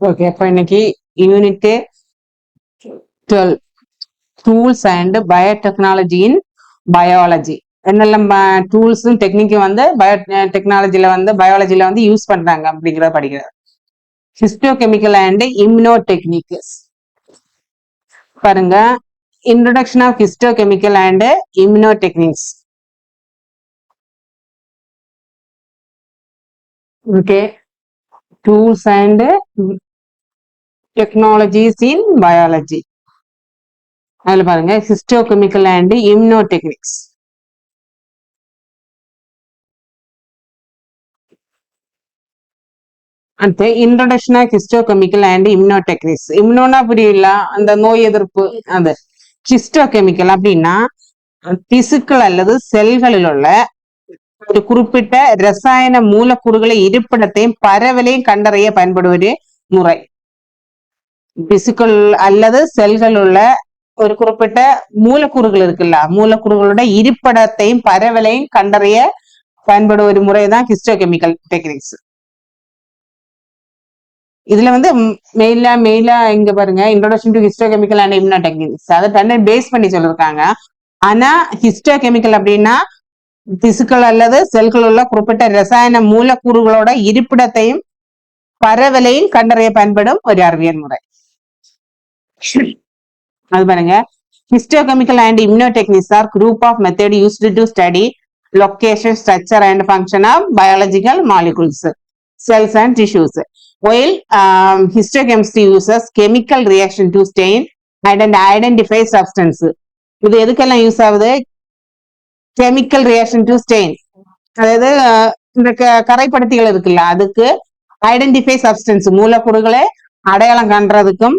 Okay, அப்ப இன்னைக்கு unit 12 tools and biotechnology in biology. என்னெல்லாம் டூல்ஸும் டெக்னிக்கும் வந்து பயோடெக்னாலஜில வந்து பயாலஜில வந்து யூஸ் பண்றாங்க அப்படிங்கிறத படிக்கிறது. ஹிஸ்டோகெமிக்கல் அண்ட் இம்யூனோ டெக்னிக்ஸ் பாருங்க. Introduction of histochemical and immuno techniques. Okay, tools and technologies in biology. அதுல பாருங்க ஹிஸ்டோகெமிக்கல் அண்ட் இம்யூனோ டெக்னிக்ஸ். அடுத்து introduction of histochemical and immuno techniques. இம்யூனோனா புரியல, அந்த நோய் எதிர்ப்பு. அது ஹிஸ்டோகெமிக்கல் அப்படின்னா திசுக்கள் அல்லது செல்களில் உள்ள ஒரு குறிப்பிட்ட ரசாயன மூலக்கூறுகளை இருப்பிடத்தையும் பரவலையும் கண்டறிய பயன்படும் ஒரு முறை. திசுக்கள் அல்லது செல்கள் உள்ள ஒரு குறிப்பிட்ட மூலக்கூறுகள் இருக்குல்ல, மூலக்கூறுகளோட இருப்பிடத்தையும் பரவலையும் கண்டறிய பயன்படும் ஒரு முறைதான் ஹிஸ்டோகெமிக்கல் டெக்னிக்ஸ். இதுல வந்து மெயிலா இங்க பாருங்க, introduction to histochemical and immuno techniques அதை தன்னை பேஸ் பண்ணி சொல்லிருக்காங்க. ஆனா ஹிஸ்டோகெமிக்கல் அப்படின்னா திசுக்கள் அல்லது செல்கள் உள்ள குறிப்பிட்ட ரசாயன மூலக்கூறுகளோட இருப்பிடத்தையும் பரவலையும் கண்டறிய பயன்படும் ஒரு அறிவியல் முறை. அது பாருங்க, histochemical and immunotechniques are group of method used to study location, structure and function of biological molecules, cells and tissues. While histochemistry uses chemical reaction to stain and identify substance. இது எதுக்கெல்லாம் யூஸ் ஆகுது? Chemical reaction to stain, அதாவது இந்த கரைப்படுத்திகள் இருக்குல்ல, அதுக்கு identify substance மூலக்கூறுகளை அடையாளம் காண்றதுக்கும்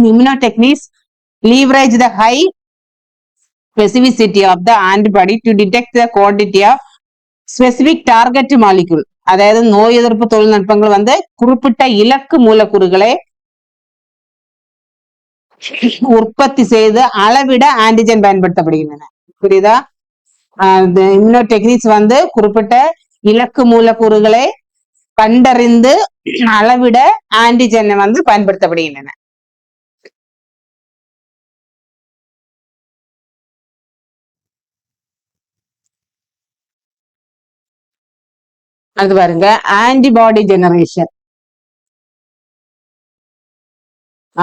immunotechniques leverage the high specificity of the antibody to detect the quantity of specific target molecule. அதாவது நோய் எதிர்ப்பு தொழில்நுட்பங்கள் வந்து குறிப்பிட்ட இலக்கு மூலக்கூறுகளை உற்பத்தி செய்து அளவிட ஆன்டிஜன் பயன்படுத்தப்படுகின்றன. புரியுதா? இம்யூனோடெக்னிக்ஸ் வந்து குறிப்பிட்ட இலக்கு மூலக்கூறுகளை கண்டறிந்து அளவிட ஆன்டிஜன் வந்து பயன்படுத்தப்படுகின்றன. அது பாருங்க, antibody generation.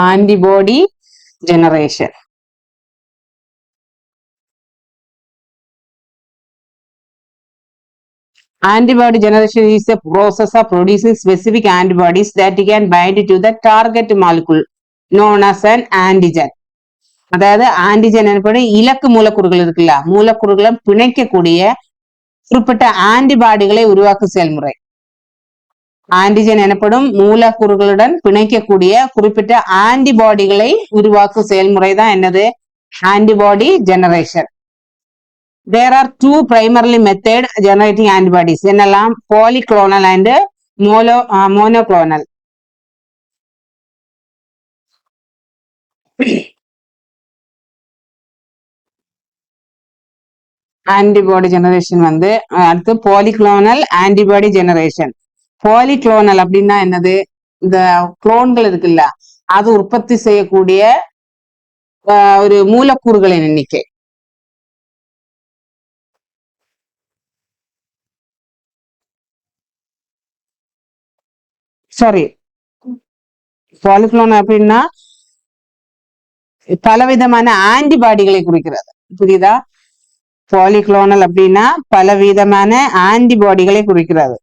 Antibody generation antibody generation is a process of producing specific antibodies that can bind to the target molecule known as an antigen. அதாவது ஆன்டிஜன் எனப்படும் இலக்கு மூலக்கூறுகள் இருக்குல்ல, மூலக்கூறுகளை பிணைக்கக்கூடிய குறிப்பிட்ட ஆன்டிபாடிகளை உருவாக்கும் செயல்முறை. ஆன்டிஜன் எனப்படும் மூலக்கூறுகளுடன் பிணைக்கக்கூடிய குறிப்பிட்ட ஆன்டிபாடிகளை உருவாக்கும் செயல்முறை தான் என்னது? Antibody generation. There are two primarily method generating antibodies. என்னெல்லாம்? polyclonal and monoclonal. Antibody generation வந்து அடுத்து polyclonal antibody generation. polyclonal அப்படின்னா என்னது? இந்த குளோன்கள் இருக்குல்ல, அது உற்பத்தி செய்யக்கூடிய ஒரு மூலக்கூறுகளின் எண்ணிக்கை. சாரி, பாலிக்ளோன் அப்படின்னா பலவிதமான ஆன்டிபாடிகளை குறிக்கிறது. புரியுதா? பாலிக்ளோனல் அப்படின்னா பலவிதமான ஆன்டிபாடிகளை குறிக்கிறது.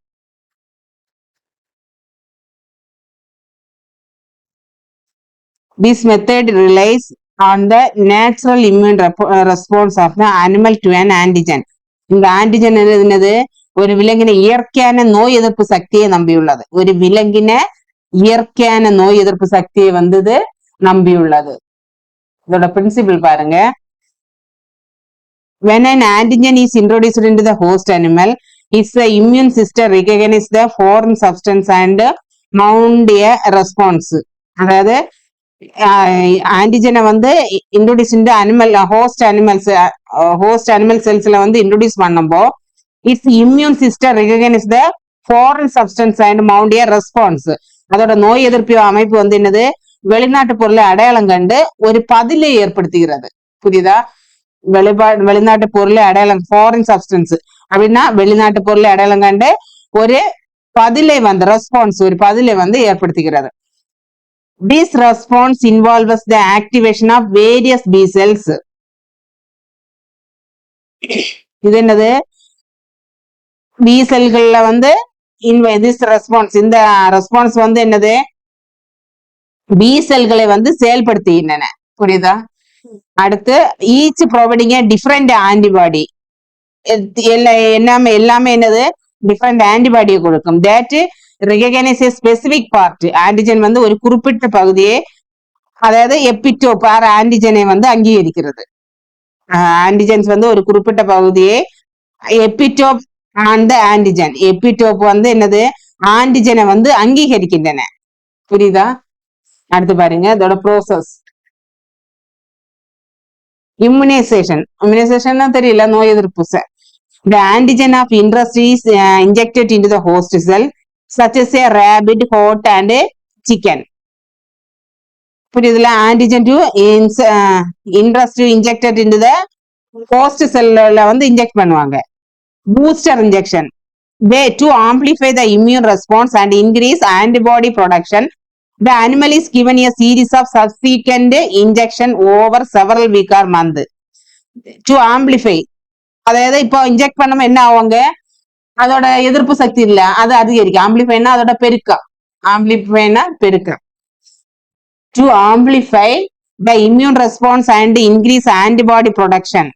This method relies on the natural immune response of the animal to an antigen. இந்த ஆன்டிஜன் என்னது? ஒரு விலங்கின இயற்கையான நோய் எதிர்ப்பு சக்தியை நம்பியுள்ளது. ஒரு விலங்கின இயற்கையான நோய் எதிர்ப்பு சக்தியை வந்தது நம்பியுள்ளது. இதோட பிரின்சிபிள் பாருங்க. When an antigen is introduced into the host animal, its immune system recognizes the foreign substance and mount a response. அதாவது ஆன்டிஜனை வந்து இன்ட்ரோடியூஸ் இந்த அனிமல் ஹோஸ்ட் அனிமல் செல்ஸ்ல வந்து இன்ட்ரோடியூஸ் பண்ணப்போ its immune system recognize the foreign substance and mount a response. அதோட நோய் எதிர்ப்பு அமைப்பு வந்து என்னது, வெளிநாட்டு பொருளை அடையாளம் கண்டு ஒரு பதிலை ஏற்படுத்துகிறது. புரியுதா? வெளிநாட்டு பொருளை அடையாளம், ஃபாரின் சப்ஸ்டன்ஸ் அப்படின்னா வெளிநாட்டு பொருளை அடையாளம் கண்டு ஒரு பதிலை வந்து ரெஸ்பான்ஸ், ஒரு பதிலை வந்து ஏற்படுத்துகிறது. This response involves the activation of various B cells. இது என்னது, பி செல்கள்ல வந்து this response, இந்த ரெஸ்பான்ஸ் வந்து என்னது, பி செல்களை வந்து செயல்படுத்துகின்றன. புரியுதா? அடுத்து ஈச் ப்ரொவைடிங் ஏ டிஃபரெண்ட் ஆன்டிபாடி, எல்லாமே என்னது, டிஃபரெண்ட் ஆன்டிபாடியை கொடுக்கும். That recognise A specific part, antigen வந்து ஒரு குறிப்பிட்ட பகுதியை, அதாவது எபிடோப் ஆர் ஆன்டிஜனை வந்து அங்கீகரிக்கிறது. ஆன்டிஜன்ஸ் வந்து ஒரு குறிப்பிட்ட பகுதியை, எபிடோப் அந்த ஆன்டிஜன், எபிடோப் வந்து என்னது, ஆன்டிஜனை வந்து அங்கீகரிக்கின்றன. புரியுதா? அடுத்து பாருங்க இதோட ப்ரோசஸ். இம்யூனைசேஷன் தெரியல, நோய் எதிர்ப்பு செல். The antigen of interest is injected into the host cell, such as a rabbit, goat and chicken. புரியுதுல? antigen to interest injected into the host cell வந்து இன்ஜெக்ட் பண்ணுவாங்க. Booster injection, they to amplify the immune response and increase antibody production. The animal is given a series of subsequent injection over several weeks or months to amplify. அதாவது இப்போ inject பண்ணாம என்ன ஆவாங்க, அதோட எதிர்ப்பு சக்தி இல்ல, அது அதிகரிக்கும். ஆம்பிளிஃபைனா அதோட பெருக்கம், ஆம்பிளிஃபைனா பெருக்கம். To amplify the immune response and increase antibody production,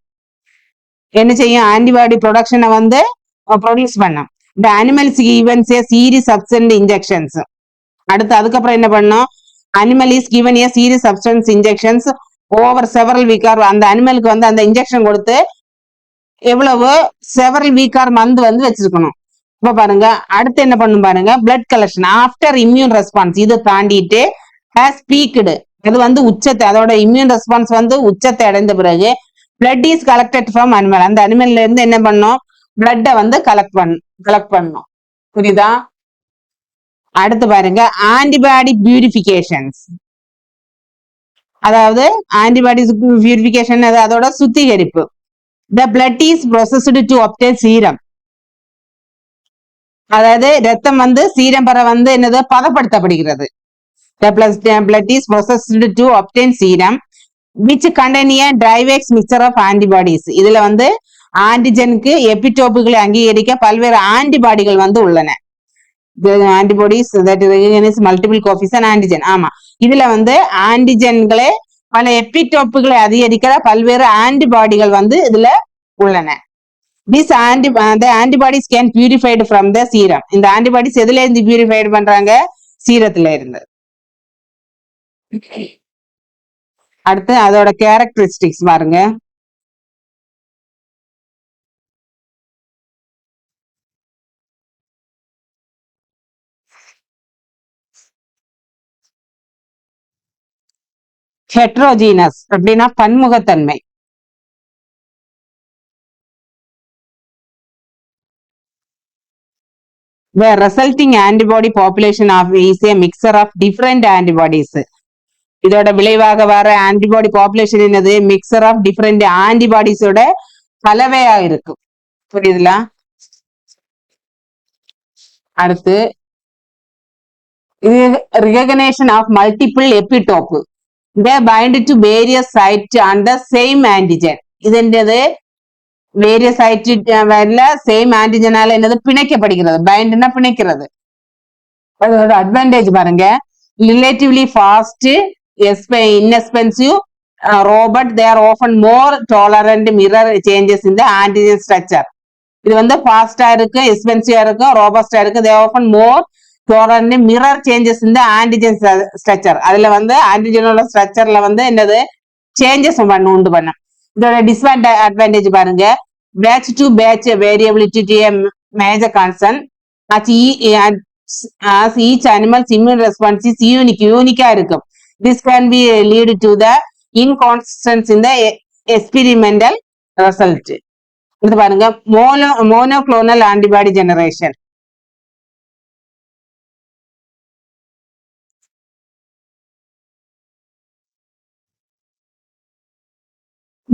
என்ன செய்யும், ஆன்டிபாடி ப்ரொடக்ஷனை வந்து ப்ரொடியூஸ் பண்ணும். The animals evens A series substance injections. அடுத்து அதுக்கப்புறம் என்ன பண்ணும், animal is given A series substance injections over several week or, அந்த அனிமலுக்கு வந்து அந்த இன்ஜெக்ஷன் கொடுத்து எவ்வளவு, செவரல் வீக் ஆர் மந்த் வந்து வச்சிருக்கணும். இப்ப பாருங்க அடுத்து என்ன பண்ணும் பாருங்க, blood collection after immune response. இதை தாண்டிட்டு ஹேஸ் பீக்டு, அது வந்து உச்சத்தை, அதோட இம்யூன் ரெஸ்பான்ஸ் வந்து உச்சத்தை அடைந்த பிறகு blood is collected from animal, அந்த அனிமல்ல இருந்து என்ன பண்ணும், பிளட்டை வந்து கலெக்ட் பண்ணும். புரியுதா? அடுத்து பாருங்க ஆன்டிபாடி பியூரிபிகேஷன்ஸ், அதாவது ஆன்டிபாடி பியூரிபிகேஷன், அதோட சுத்திகரிப்பு. The blood is processed to obtain serum, அதாவது ரத்தம் வந்து சீரம் பெற வந்து என்னது, பதப்படுத்தப்படுகிறது. The blood is processed to obtain serum which contain a Dryvex mixture of antibodies. இதுல வந்து ஆன்டிஜனுக்கு எபிடோப்புகளை அங்கீகரிக்க பல்வேறு ஆன்டிபாடிகள் வந்து உள்ளன. Antibodies that recognize multiple copies and antigen. ஆமா, இதுல வந்து ஆன்டிஜன்களே பல எபிடோப்புகளை அதிகரிக்கிற பல்வேறு ஆன்டிபாடிகள் வந்து இதுல உள்ளன. These antibodies can purified from the serum. இந்த ஆன்டிபாடிஸ் எதுல இருந்து பியூரிஃபைட் பண்றாங்க, சீரத்துல இருந்து. அடுத்து அதோட கேரக்டரிஸ்டிக்ஸ் பாருங்க. ஹெட்ரோஜீனஸ் அப்படின்னா பன்முகத்தன்மை. The resulting antibody population is a mixture of different antibodies. இதோட விளைவாக வர ஆன்டிபாடி பாப்புலேஷன் என்னது, மிக்சர் ஆஃப் டிஃபரெண்ட் ஆன்டிபாடிஸோட கலவையா இருக்கும். புரியுதுல? அடுத்து recognition of multiple epitope, they bind to various sites on the same antigen. இது என்னது, வேரியஸ் சைட் வரல சேம் ஆன்டிஜனால என்னது, பிணைக்கப்படுகிறது. பைண்ட்னா பிணைக்கிறது. அதோட அட்வான்டேஜ் பாருங்க, relatively fast, inexpensive, robust, they are often more tolerant mirror changes in the antigen structure. இது வந்து ஃபாஸ்டா இருக்கு, எக்ஸ்பென்சிவா இருக்கு, ரோபஸ்டா இருக்கு. they are often more tolerant mirror changes in the antigen structure. அதுல வந்து ஆன்டிஜனோட ஸ்ட்ரக்சர்ல வந்து என்னது, சேஞ்சஸ் உண்டு பண்ணும். இதோட டிஸ்அட்வான்டேஜ் பாருங்க, batch to batch variability to a major concern as each animal's immune response is unique இருக்கும். This can be lead to the inconsistency in the experimental result. இது பாருங்க monoclonal antibody generation.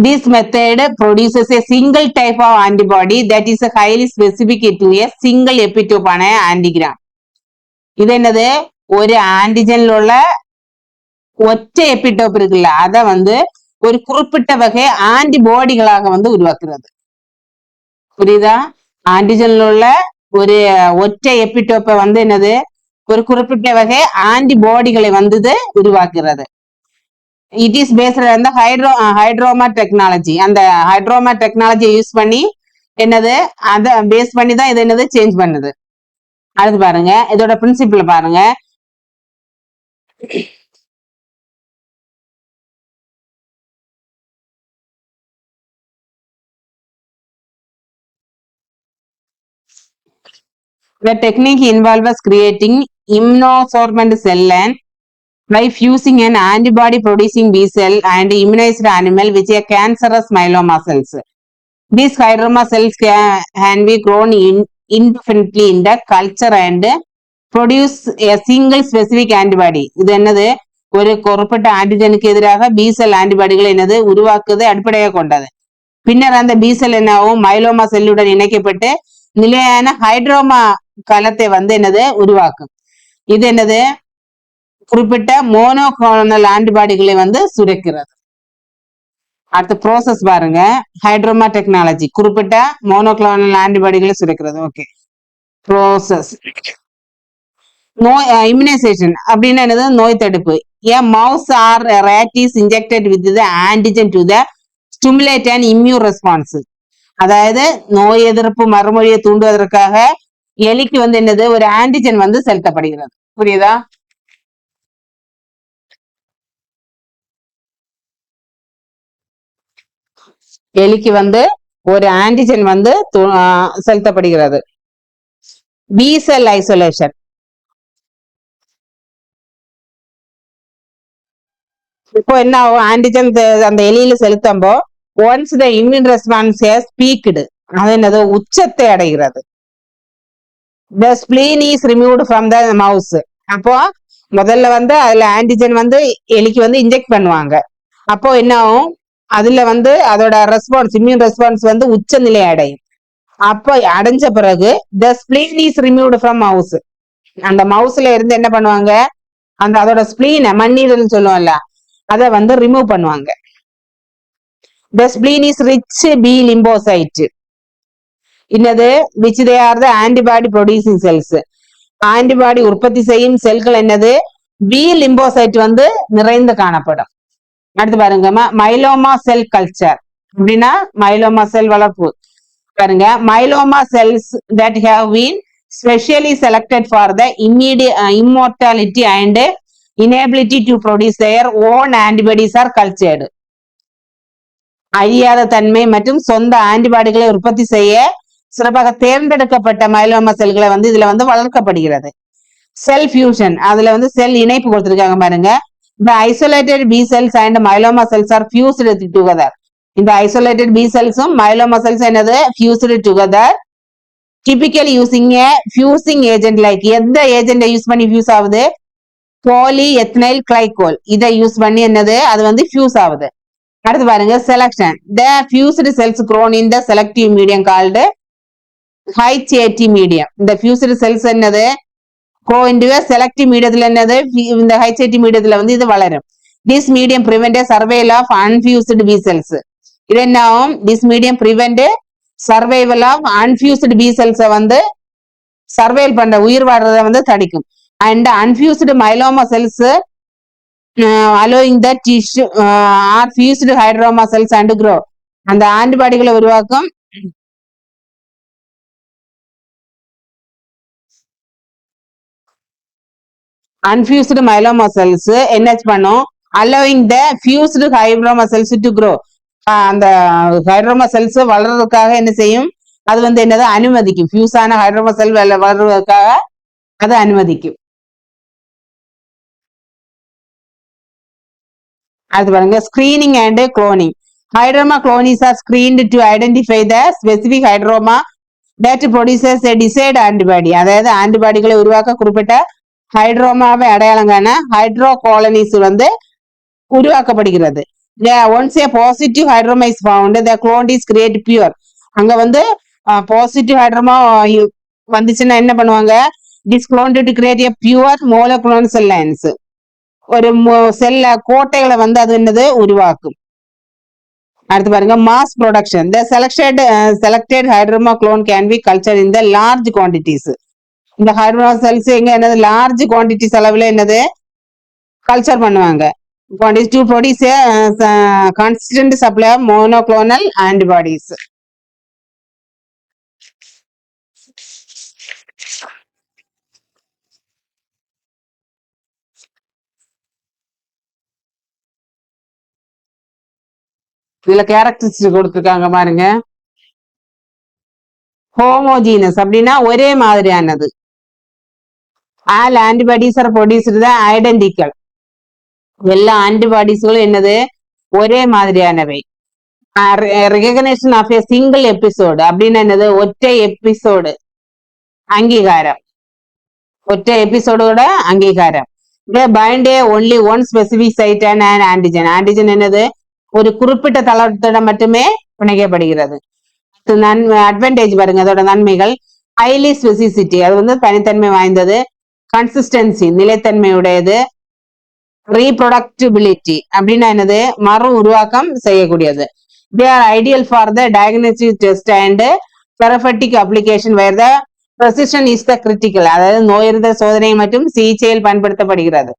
This method produces a single type of antibody that is highly specific to a single epitope ആണ് ആന്റിഗ്രാം. ഇതെന്നത് ഒരു ആന്റിജനിലുള്ള ஒற்றை epitope இருக்குல்ல அதை ஒரு குறிப்பிட்ட வகை ஆன்டிபாடிகளாக உருவாக்குறது. புரியுதா? ஆன்டிஜன்ல உள்ள ஒரு ஒற்றை எபிடோப்பை என்னது ஒரு குறிப்பிட்ட வகை ஆன்டிபாடிகளை உருவாக்குறது. இட் இஸ் பேஸ்ட் அந்த ஹைட்ரோமா டெக்னாலஜி. அந்த ஹைட்ரோமா டெக்னாலஜியை யூஸ் பண்ணி என்னது அதை பேஸ் பண்ணி தான் இது என்னது சேஞ்ச் பண்ணுது. அடுத்து பாருங்க, இதோட பிரின்சிபிள் பாருங்க. The technique involves creating immunosuppressant cell line by fusing an antibody producing B cell and immunized animal with a cancerous myeloma cells. These hydroma cells can be grown indefinitely in the culture and produce a single specific antibody. இது என்னது ஒரு குறிப்பிட்ட ஆன்டிஜனுக்கு எதிராக B செல் ஆன்டிபாடிகள் என்னது உருவாக்குவது அடிப்படையாக கொண்டது. பின்னர் அந்த பி செல் என்னவும் மைலோமா செல்லுடன் இணைக்கப்பட்டு நிலையான ஹைட்ரோமா கலத்தை என்னது உருவாக்கும். இது என்னது குறிப்பிட்ட மோனோக்ளோனல் ஆன்டிபாடிகளை சுரக்கிறது. அடுத்த ப்ரோசஸ் பாருங்க, ஹைட்ரோமா டெக்னாலஜி குறிப்பிட்ட மோனோக்ளோனல் ஆன்டிபாடிகளை சுரக்கிறது. ஓகே, ப்ரோசஸ் நோய் இம்யூனைசேஷன் அப்படின்னு என்னது நோய் தடுப்பு. A mouse or a rat is injected with the antigen to the stimulate an immune response. அதாவது நோய் எதிர்ப்பு மறுமொழியை தூண்டுவதற்காக எலிக்கு என்னது ஒரு ஆன்டிஜன் செலுத்தப்படுகிறது. புரியுதா? எலிக்கு ஒரு ஆன்டிஜன் செலுத்தப்படுகிறது. B cell isolation. இப்போ என்ன ஆகும்? ஆன்டிஜன் அந்த எலியில செலுத்தும்போ once the immune response has peaked, அது என்னது உச்சத்தை அடைகிறது. The spleen is removed from the mouse. அப்போ முதல்ல அதுல ஆன்டிஜன் எலிக்கு இன்ஜெக்ட் பண்ணுவாங்க. அப்போ என்ன ஆகும்? அதுல அதோட ரெஸ்பான்ஸ் இம்யூன் ரெஸ்பான்ஸ் உச்ச நிலை அடையும். அப்போ அடைஞ்ச பிறகு the spleen is removed from mouse. அந்த மவுஸ்ல இருந்து என்ன பண்ணுவாங்க? அதோட ஸ்பிளீனை மண்ணீரல் சொல்லுவோம்ல அதை ரிமூவ் பண்ணுவாங்க. The spleen is rich B lymphocyte. என்னது which they are the antibody producing cells. Antibody உற்பத்தி செய்யும் செல்கள் என்னது பி லிம்போசைட் நிறைந்து காணப்படும். அடுத்து பாருங்க, மைலோமா செல் கல்ச்சர் அப்படின்னா மைலோமா செல் வளர்ப்பு. பாருங்க, myeloma cells that have been specially selected for the immortality and inability to produce their own antibodies are cultured. அழியாத தன்மை மற்றும் சொந்த ஆன்டிபாடிகளை உற்பத்தி செய்ய சிறப்பாக தேர்ந்தெடுக்கப்பட்ட மைலோமா செல்களை இதுல வளர்க்கப்படுகிறது. செல் ஃபியூஷன், அதுல செல் இணைப்பு கொடுத்திருக்காங்க பாருங்க. The isolated B cells and myeloma cells are fused together. இந்த isolated B cells myeloma cells என்னது fused together, typically using a fusing agent like எந்த ஏஜென்ட் யூஸ் பண்ணி ஃபியூஸ் ஆகுது? polyethnyl glycol. இதை யூஸ் பண்ணி என்னது அது ஃபியூஸ் ஆகுது. அடுத்து பாருங்க, selection. The fused cells grown in the selective medium called HAT medium. இந்த fused cells என்னது grow into a selective mediumல என்னது இந்த HAT mediumல இது வளரும். This medium prevent a survival of unfused B cells. இது என்ன ஆகும்? This medium prevent survival of unfused B cells survival பண்ற உயிர் வாழ்றதை தடுக்கும். And unfused myeloma cells allowing the tissue are fused hydroma cells and grow. அந்த ஆன்டிபாடிகளை உருவாக்கும் unfused myeloma cells என்ன பண்ணும்? allowing the fused hydroma cells to grow. அந்த ஹைட்ரோமா cells வளர்றதுக்காக என்ன செய்யும்? அது என்னது அனுமதிக்கும். ஃபியூஸ் ஆன ஹைட்ரோமா செல் வளர்றதுக்காக அது அனுமதிக்கும். அடுத்து பாருங்க, screening and cloning. Hybridoma clonies are screened to identify the specific hydroma that produces a desired antibody. அதாவது ஆன்டிபாடிகளை உருவாக்க குறிப்பிட்ட ஹைட்ரோமாவை அடையாளம் காண ஹைட்ரோ காலனிஸ் உருவாக்கப்படுகிறது. once a positive hydroma is found, the clone is created pure. அங்க வந்து பாசிட்டிவ் ஹைட்ரோமா வந்துச்சுன்னா என்ன பண்ணுவாங்க, it cloned to create a pure monoclonal cell lines. ஒரு செல்ல கோட்டைகளை வந்து அது என்னது உருவாக்கும். அடுத்து பாருங்க, mass production. The selected hydroma clone can be cultured in the large quantities. இந்த ஹைட்ரோமா செல்ஸ் எங்க என்னது லார்ஜ் குவான்டிட்டிஸ் அளவுல என்னது கல்ச்சர் பண்ணுவாங்க. Quantities to produce a consistent supply of monoclonal antibodies. இதுல கேரக்டரிஸ்டிக் கொடுத்துருக்காங்க பாருங்க. ஹோமோஜீனஸ் அப்படின்னா ஒரே மாதிரியானது. All antibodies are produced identical. எல்லா ஆன்டிபாடிஸ்களும் என்னது ஒரே மாதிரியானவை. Recognition of a single episode அப்படின்னு என்னது ஒற்றை எபிசோடு அங்கீகாரம். ஒற்றை எபிசோடோட அங்கீகாரம். Bind only one specific site and antigen. Antigen என்னது ஒரு குறிப்பிட்ட தளத்தோட மட்டுமே பிணைக்கப்படுகிறது. அட்வான்டேஜ் பாருங்க, அதோட நன்மைகள். ஹைலி ஸ்பெசிசிட்டி, அது வந்து தனித்தன்மை வாய்ந்தது. கன்சிஸ்டன்சி, நிலைத்தன்மையுடையது. ரீப்ரொடக்டிபிலிட்டி அப்படின்னா என்னது மறு உருவாக்கம் செய்யக்கூடியது. They are ideal for the diagnostic test and therapeutic application where the precision is the critical. அதாவது நோயறிந்த சோதனை மற்றும் சிகிச்சையில் பயன்படுத்தப்படுகிறது.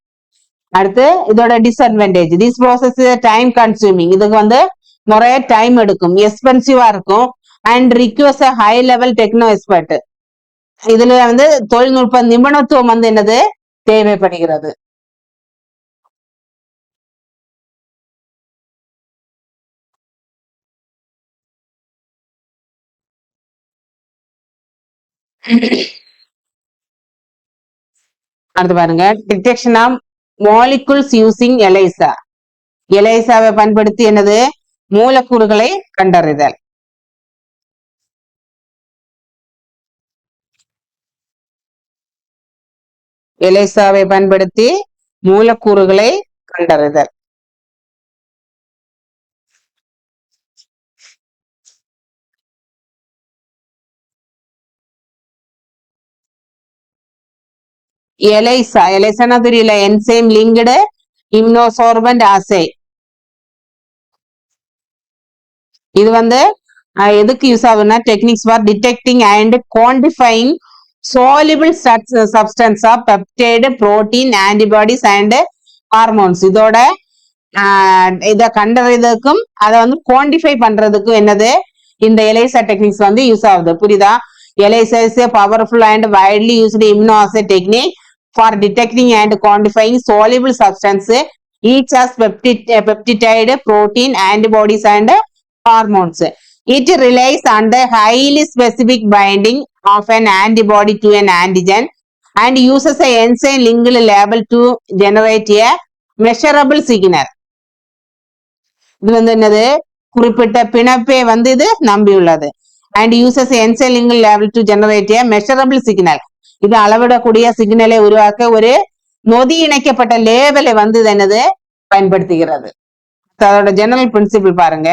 அடுத்து இதோட disadvantage. This process time consuming. இதுக்கு வந்து நிறைய டைம் எடுக்கும், எக்ஸ்பென்சிவா இருக்கும். And request high level techno expert. இதுல வந்து தொழில்நுட்ப நிபுணத்துவம் வந்து என்னது தேவைப்படுகிறது. அடுத்து பாருங்க, detection of molecules using ELISA. எலைசாவை பயன்படுத்தி என்னது மூலக்கூறுகளை கண்டறிதல். எலைசாவை பயன்படுத்தி மூலக்கூறுகளை கண்டறிதல். எலைசானா தெரியல, என்சைம் லிங்க்டு இம்னோசோர்பன்ட் ஆசை. இது வந்து எதுக்கு யூஸ் ஆகுதுன்னா techniques for detecting and quantifying soluble substance of peptide, protein, antibodies and hormones. இதோட இதை கண்டறியதுக்கும் அதை வந்து குவான்டிஃபை பண்றதுக்கும் என்னது இந்த எலைசா டெக்னிக்ஸ் வந்து யூஸ் ஆகுது. புரியுதா? எலைசா is a powerful and widely used immunoassay technique for detecting and quantifying soluble substance, each as peptide, protein, antibodies and hormones. It relies on the highly specific binding of an antibody to an antigen and uses a enzyme linked label to generate a measurable signal. இது வந்து என்னது குறிப்பிட்ட பிணைப்பை வந்து இது நம்பியுள்ளது. and uses a enzyme linked label to generate a measurable signal. இது அளவிடக்கூடிய சிக்னலை உருவாக்க ஒரு நொதி இணைக்கப்பட்ட லேபலை வந்து இது என்னது பயன்படுத்துகிறது. அதோட ஜெனரல் பிரின்சிபிள் பாருங்க.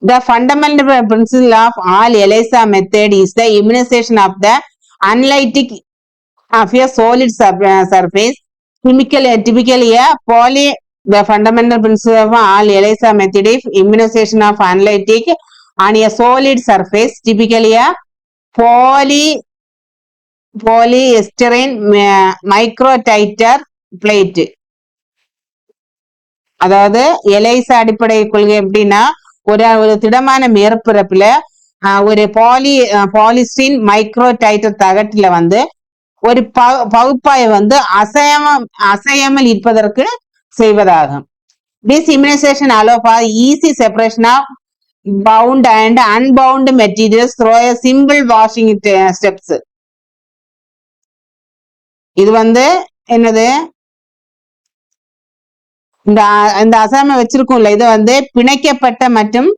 The fundamental principle of all ELISA method is the immunization of the analytic of a solid surface. Typically a the fundamental principle of all ELISA method is immunization of analytic on a solid surface, typically a polyestyrene microtiter plate. அதாவது எலைசா அடிப்படை கொள்கை எப்படின்னா ஒரு திடமான மேற்பரப்புல ஒரு பாலிஸ்டின் மைக்ரோடைட்டர் தகட்டில வந்து ஒரு பகுப்பாயை வந்து அசையாமல் இருப்பதற்கு செய்வதாகும். This immunization allows for easy separation of bound and unbound materials through a simple washing steps. இது வந்து என்னது இந்த அசாம வச்சிருக்கோம்ல, இது வந்து பிணைக்கப்பட்ட மற்றும்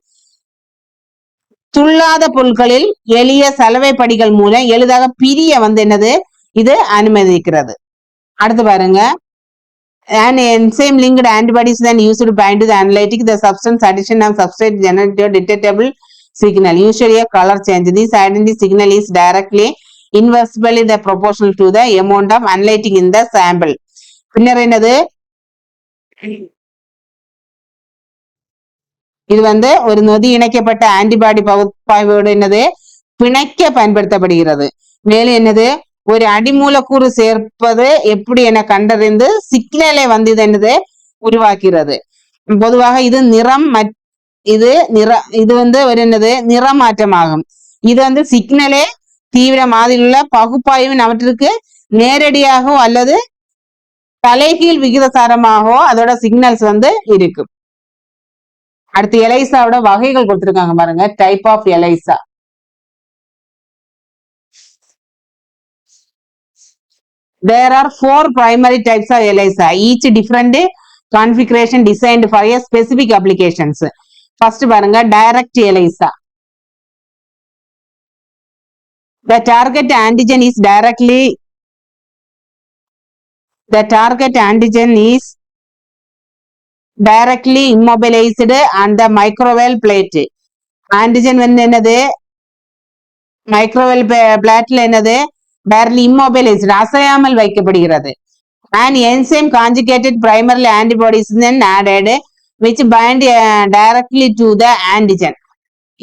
துள்ளாத பொருட்களில் எளிய சலவை படிகள் மூலம் எளிதாக பிரிய வந்து என்னது இது அனுமதிக்கிறது. அடுத்து பாருங்க, an enzyme linked antibodies then used to bind to the analytic the substance addition of substrate generated detectable signal, usually a color change. This identity signal is directly inversely the proportional to the amount of analytic in the sample. பின்னர் என்னது, இது ஒரு நொதி இணைக்கப்பட்ட antibody பகுப்பாய்வோடு என்னது பிணைக்க பயன்படுத்தப்படுகிறது. மேலும் என்னது, ஒரு அடிமூலக்கூறு சேர்ப்பது எப்படி என கண்டறிந்து சிக்னலை இது என்னது உருவாக்கிறது. பொதுவாக இது நிறம் இது ஒரு என்னது நிறமாற்றமாகும். இது சிக்னலே தீவிர மாதிரியில் உள்ள பகுப்பாய்வின் அவற்றிற்கு நேரடியாகவோ அல்லது தலைகீழ் விகிதசாரமாகவோ அதோட சிக்னல்ஸ் இருக்கும். அடுத்து எலைசாவோட வகைகள் கொடுத்திருக்காங்க பாருங்க, type of எலைசா. There are 4 primary types of ELISA, each different configuration designed for a specific applications. First பாருங்க, direct ELISA. The target antigen is directly immobilized on the microwave plate. Antigen என்னது microwave பிளாட்ல என்னது barely immobilized அசையாமல் வைக்கப்படுகிறது. An enzyme conjugated primarily antibodies then added which bind directly to the antigen.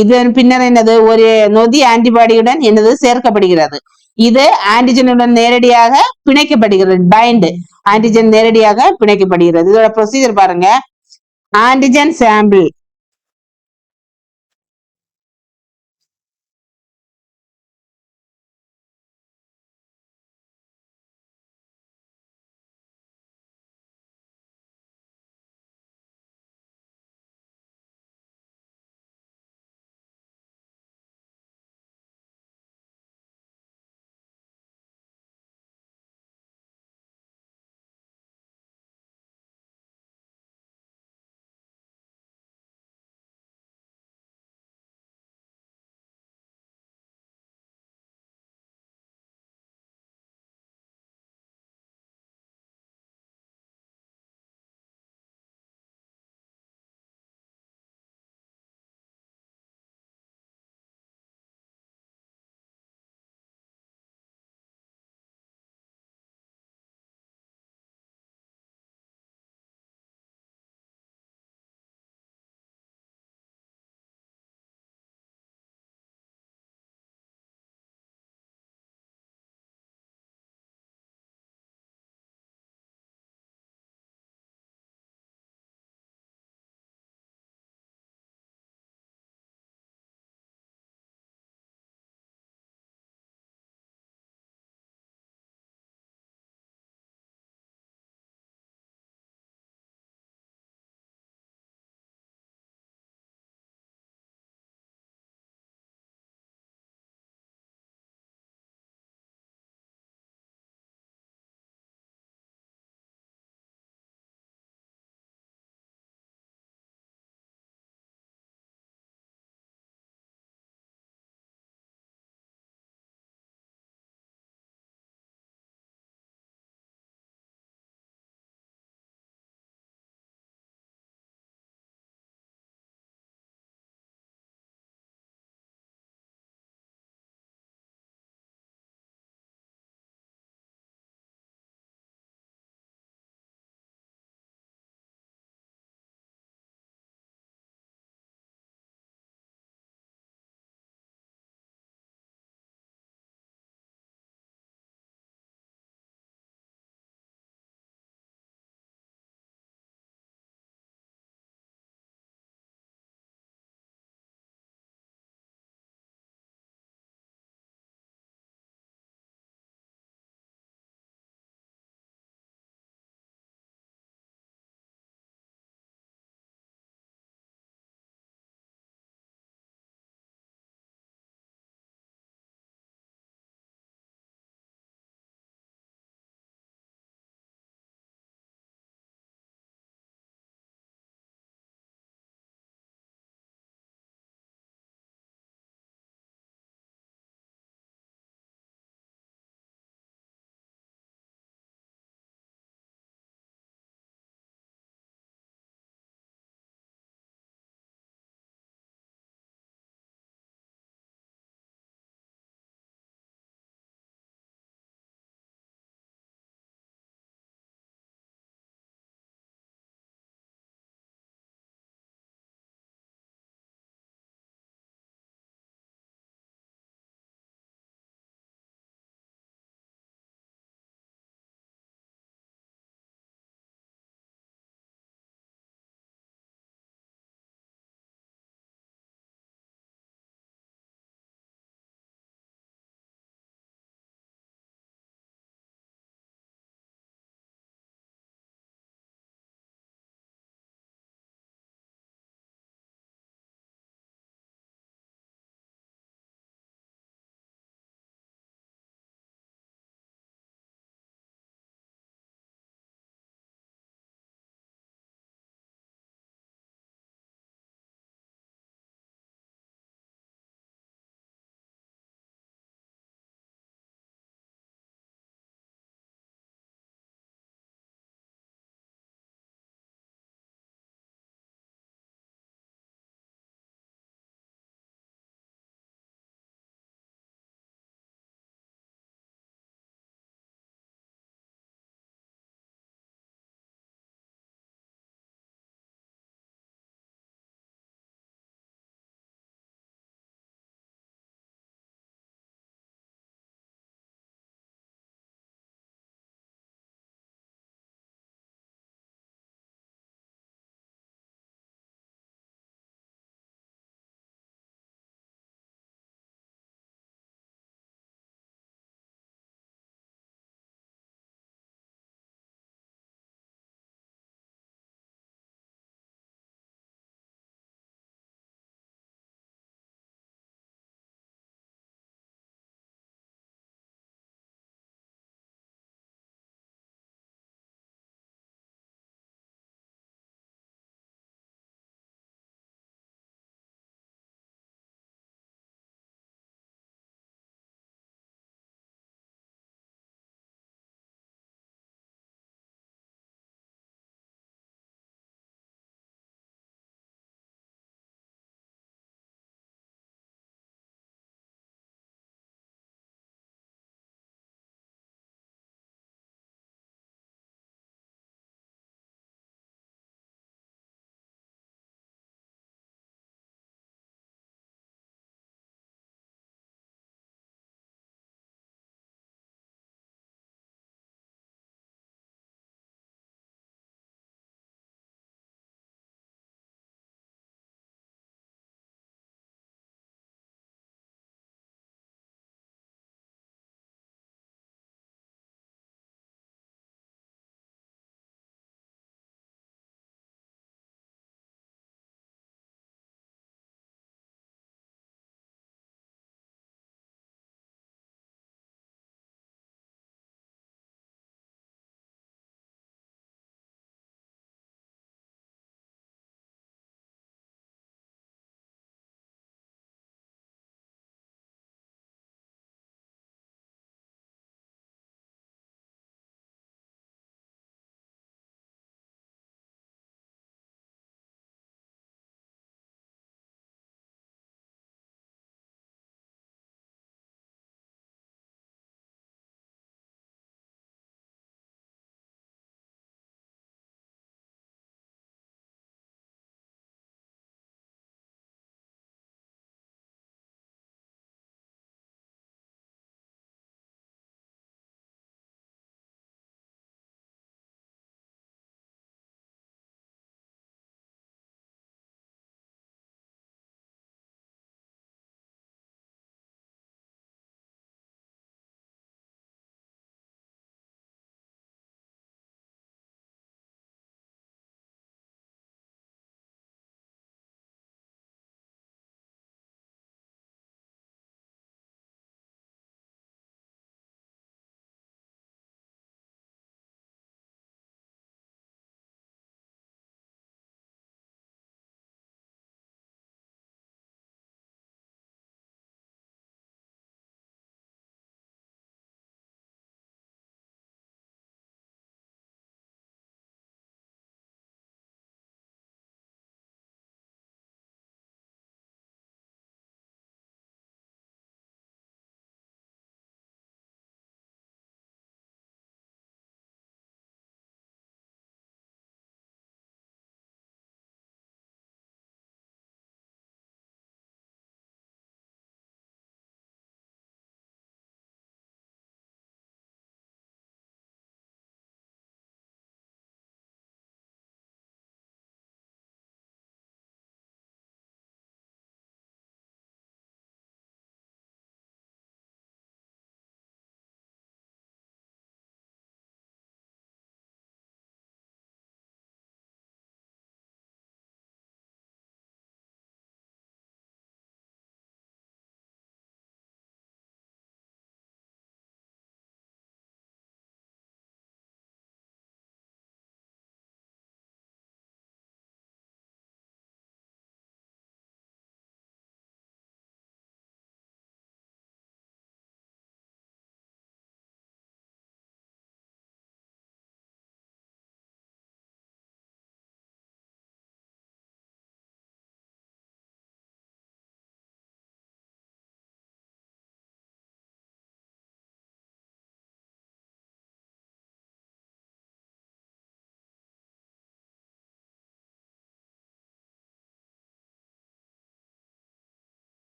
இது பின்னர் என்னது ஒரு நொதி ஆன்டிபாடியுடன் என்னது சேர்க்கப்படுகிறது. இது ஆன்டிஜனுடன் நேரடியாக பிணைக்கப்படுகிறது. பைண்ட் ஆன்டிஜன் நேரடியாக பிணைக்கப்படுகிறது. இதோட ப்ரொசீஜர் பாருங்க, ஆன்டிஜன் சாம்பிள்